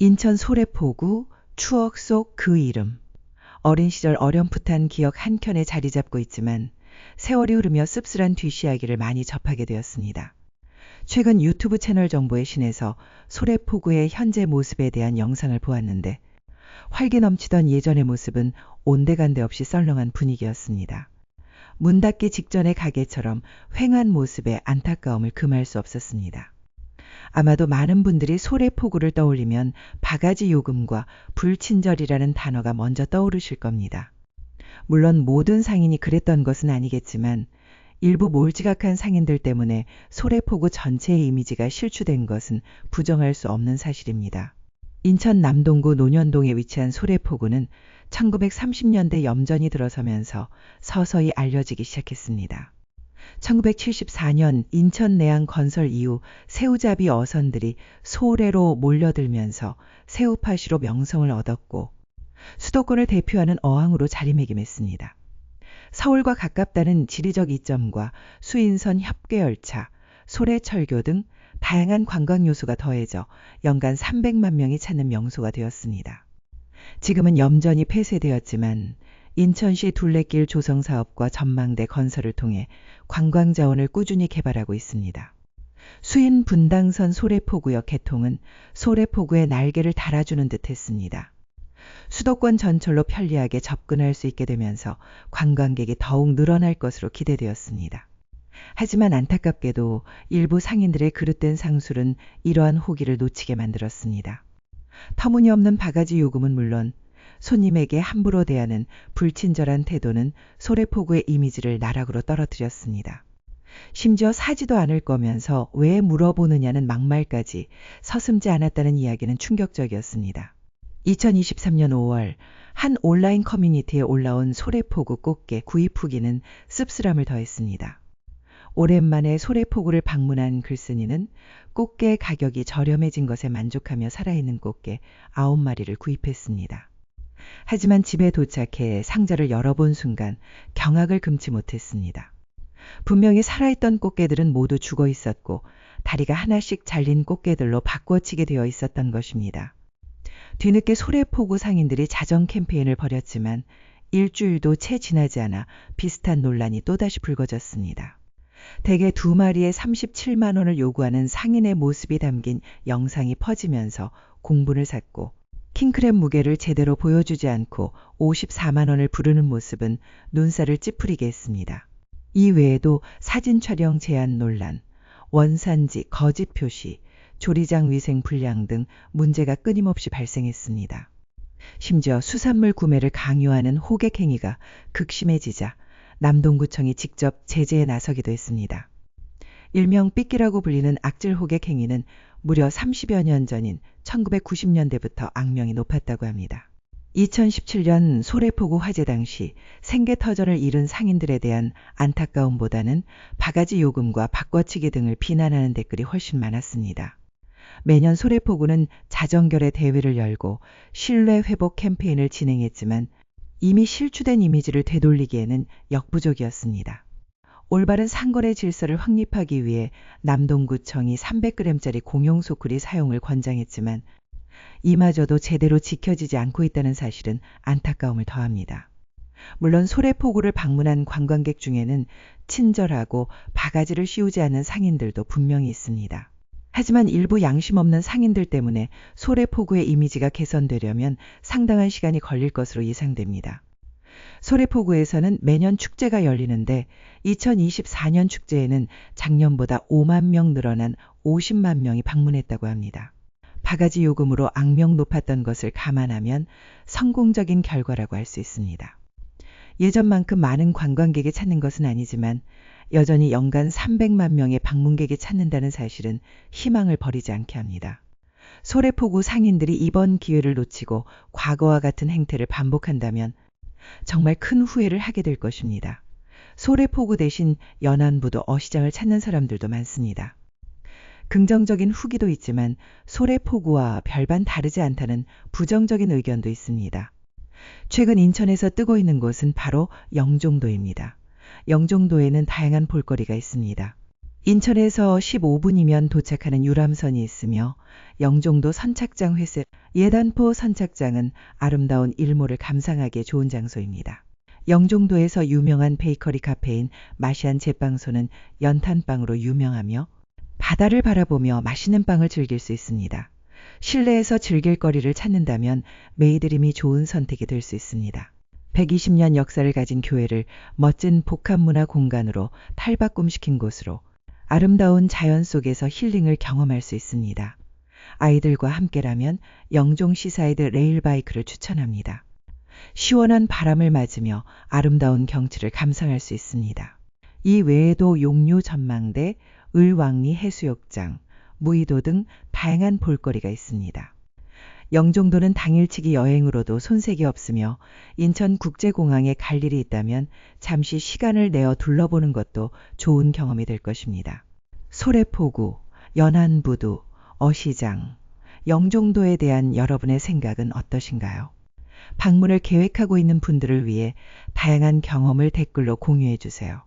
인천 소래포구 추억 속 그 이름. 어린 시절 어렴풋한 기억 한켠에 자리 잡고 있지만 세월이 흐르며 씁쓸한 뒷이야기를 많이 접하게 되었습니다. 최근 유튜브 채널 정보의 신에서 소래포구의 현재 모습에 대한 영상을 보았는데 활기 넘치던 예전의 모습은 온데간데 없이 썰렁한 분위기였습니다. 문 닫기 직전의 가게처럼 휑한 모습에 안타까움을 금할 수 없었습니다. 아마도 많은 분들이 소래포구를 떠올리면 바가지 요금과 불친절이라는 단어가 먼저 떠오르실 겁니다. 물론 모든 상인이 그랬던 것은 아니겠지만 일부 몰지각한 상인들 때문에 소래포구 전체의 이미지가 실추된 것은 부정할 수 없는 사실입니다. 인천 남동구 논현동에 위치한 소래포구는 1930년대 염전이 들어서면서 서서히 알려지기 시작했습니다. 1974년 인천 내항 건설 이후 새우잡이 어선들이 소래로 몰려들면서 새우파시로 명성을 얻었고 수도권을 대표하는 어항으로 자리매김했습니다. 서울과 가깝다는 지리적 이점과 수인선 협궤열차, 소래철교 등 다양한 관광 요소가 더해져 연간 300만 명이 찾는 명소가 되었습니다. 지금은 염전이 폐쇄되었지만 인천시 둘레길 조성 사업과 전망대 건설을 통해 관광 자원을 꾸준히 개발하고 있습니다. 수인 분당선 소래포구역 개통은 소래포구에 날개를 달아주는 듯 했습니다. 수도권 전철로 편리하게 접근할 수 있게 되면서 관광객이 더욱 늘어날 것으로 기대되었습니다. 하지만 안타깝게도 일부 상인들의 그릇된 상술은 이러한 호기를 놓치게 만들었습니다. 터무니없는 바가지 요금은 물론 손님에게 함부로 대하는 불친절한 태도는 소래포구의 이미지를 나락으로 떨어뜨렸습니다. 심지어 사지도 않을 거면서 왜 물어보느냐는 막말까지 서슴지 않았다는 이야기는 충격적이었습니다. 2023년 5월 한 온라인 커뮤니티에 올라온 소래포구 꽃게 구입 후기는 씁쓸함을 더했습니다. 오랜만에 소래포구를 방문한 글쓴이는 꽃게 가격이 저렴해진 것에 만족하며 살아있는 꽃게 9마리를 구입했습니다. 하지만 집에 도착해 상자를 열어본 순간 경악을 금치 못했습니다. 분명히 살아있던 꽃게들은 모두 죽어 있었고 다리가 하나씩 잘린 꽃게들로 바꿔치게 되어 있었던 것입니다. 뒤늦게 소래포구 상인들이 자정 캠페인을 벌였지만 일주일도 채 지나지 않아 비슷한 논란이 또다시 불거졌습니다. 대개 2마리에 37만 원을 요구하는 상인의 모습이 담긴 영상이 퍼지면서 공분을 샀고 킹크랩 무게를 제대로 보여주지 않고 54만 원을 부르는 모습은 눈살을 찌푸리게 했습니다. 이 외에도 사진 촬영 제한 논란, 원산지 거짓 표시, 조리장 위생 불량 등 문제가 끊임없이 발생했습니다. 심지어 수산물 구매를 강요하는 호객 행위가 극심해지자 남동구청이 직접 제재에 나서기도 했습니다. 일명 삐끼라고 불리는 악질 호객 행위는 무려 30여 년 전인 1990년대부터 악명이 높았다고 합니다. 2017년 소래포구 화재 당시 생계터전을 잃은 상인들에 대한 안타까움보다는 바가지 요금과 바꿔치기 등을 비난하는 댓글이 훨씬 많았습니다. 매년 소래포구는 자정결에 대회를 열고 신뢰 회복 캠페인을 진행했지만 이미 실추된 이미지를 되돌리기에는 역부족이었습니다. 올바른 상거래 질서를 확립하기 위해 남동구청이 300g짜리 공용 소쿠리 사용을 권장했지만 이마저도 제대로 지켜지지 않고 있다는 사실은 안타까움을 더합니다. 물론 소래포구를 방문한 관광객 중에는 친절하고 바가지를 씌우지 않는 상인들도 분명히 있습니다. 하지만 일부 양심 없는 상인들 때문에 소래포구의 이미지가 개선되려면 상당한 시간이 걸릴 것으로 예상됩니다. 소래포구에서는 매년 축제가 열리는데 2024년 축제에는 작년보다 5만 명 늘어난 50만 명이 방문했다고 합니다. 바가지 요금으로 악명 높았던 것을 감안하면 성공적인 결과라고 할 수 있습니다. 예전만큼 많은 관광객이 찾는 것은 아니지만 여전히 연간 300만 명의 방문객이 찾는다는 사실은 희망을 버리지 않게 합니다. 소래포구 상인들이 이번 기회를 놓치고 과거와 같은 행태를 반복한다면 정말 큰 후회를 하게 될 것입니다. 소래포구 대신 연안부도 어시장을 찾는 사람들도 많습니다. 긍정적인 후기도 있지만 소래포구와 별반 다르지 않다는 부정적인 의견도 있습니다. 최근 인천에서 뜨고 있는 곳은 바로 영종도입니다. 영종도에는 다양한 볼거리가 있습니다. 인천에서 15분이면 도착하는 유람선이 있으며 영종도 선착장 횟세 예단포 선착장은 아름다운 일몰을 감상하기에 좋은 장소입니다. 영종도에서 유명한 베이커리 카페인 마시안 제빵소는 연탄빵으로 유명하며 바다를 바라보며 맛있는 빵을 즐길 수 있습니다. 실내에서 즐길 거리를 찾는다면 메이드림이 좋은 선택이 될 수 있습니다. 120년 역사를 가진 교회를 멋진 복합문화 공간으로 탈바꿈시킨 곳으로 아름다운 자연 속에서 힐링을 경험할 수 있습니다. 아이들과 함께라면 영종 시사이드 레일바이크를 추천합니다. 시원한 바람을 맞으며 아름다운 경치를 감상할 수 있습니다. 이 외에도 용류 전망대, 을왕리 해수욕장, 무의도 등 다양한 볼거리가 있습니다. 영종도는 당일치기 여행으로도 손색이 없으며 인천국제공항에 갈 일이 있다면 잠시 시간을 내어 둘러보는 것도 좋은 경험이 될 것입니다. 소래포구, 연안부두, 어시장, 영종도에 대한 여러분의 생각은 어떠신가요? 방문을 계획하고 있는 분들을 위해 다양한 경험을 댓글로 공유해 주세요.